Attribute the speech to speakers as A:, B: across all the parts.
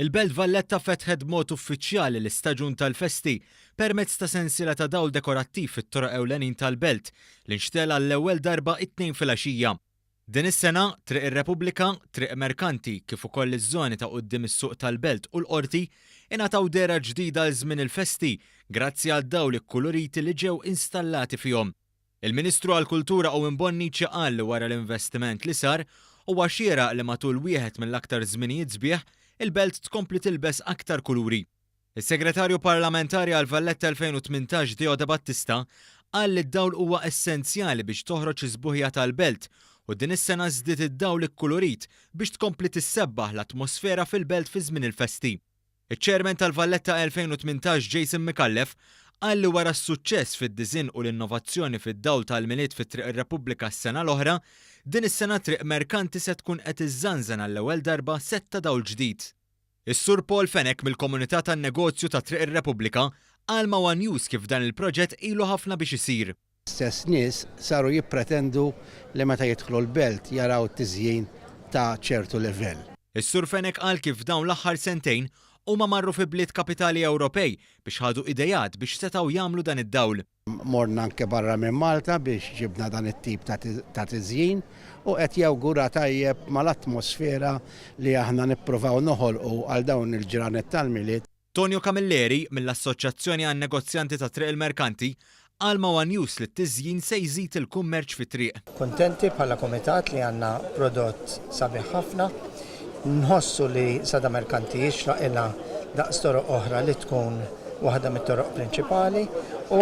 A: Il-Belt Valletta fetħet b'mod uffiċjali l-istaġun tal-festi permezz ta' sensiela ta' dawl dekorattiv fit-toroq ewlenin tal-Belt li nxtela l-ewwel darba it-tnejn filgħaxija. Din is-sena Triq ir-Repubblika, Triq Merkanti kif ukoll iż-żoni ta' quddiem is-suq tal-Belt u l-Qorti ingħataw dera ġdida għal żmien il-festi grazzi għal dawl ikkuluriti li ġew installati fihom. Il-Ministru għall-Kultura Owen Bonnici qal li wara l-investiment li sar huwa xieraq li matul wieħed mill-aktar żminijiet sbieħ il-Belt tkompli tilbes aktar kuluri. Is-Segretarju Parlamentari għal Valletta 2018 Deoda Battista qal li d-dawl huwa essenzjali biex toħroġ iż-sbuħja tal-Belt u din is-sena żdiet id-dawl ikkururit biex tkompli tissebbaħ l-atmosfera fil-Belt fi żmien il-festi. Iċ-Chairman tal-Valletta 2018 Jason Mikallef qal li wara s-suċċess fid-diżinn u l-innovazzjoni fid-dawl tal-miliet fit-Triq ir-Repubblika s-sena l-oħra, din is-sena Triq Merkanti se tkun qed iżżanżan għall-ewwel darba setta dawl ġdid. Is-Sur Paul Fenek mill-Komunità tan-Negozju ta' Triq ir-Repubblika qal ma' One News kif dan il-proġett ilu ħafna biex isir.
B: Stess nies saru jippretendu li meta jidħlu l-Belt jaraw t-tiżjien ta' ċertu livell.
A: Is-Sur Fenek qal kif dawn l-aħħar sentejn huma marru fi bliet kapitali Ewropej biex ħadu idejat biex setgħu jagħmlu dan id-dawl.
B: Morna anke barra minn Malta biex ġibna dan it-tip ta' tiżjien u qed jawgura tajjeb mal-atmosfera li aħna nippruvaw noħolqu għal dawn il-ġranet tal-miliet.
A: Tonio Camilleri mill-Assoċjazzjoni għan-Negozjanti ta' Triq il-Merkanti qal ma' One News li t-tiżjien se jżid il-kummerċ fit-triq.
C: Kontenti bħala komitat li għandna prodott sabiħ ħafna. Nħossu li Sada Merkanti jixraq ilha daqs toroq oħra li tkun waħda mit-toroq prinċipali u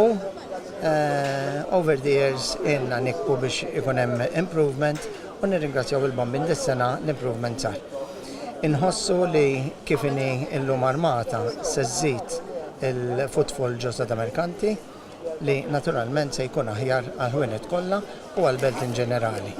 C: over the years inna nikbu biex ikun hemm improvement u nirringrazzjaw il-bombin dis-sena l-improvement sar. Inħossu li kif inhi llum armata se żżid il-footfall ġo Sada Merkanti li naturalment se jkun aħjar għal ħwienet kollha u għall-Belt in ġenerali.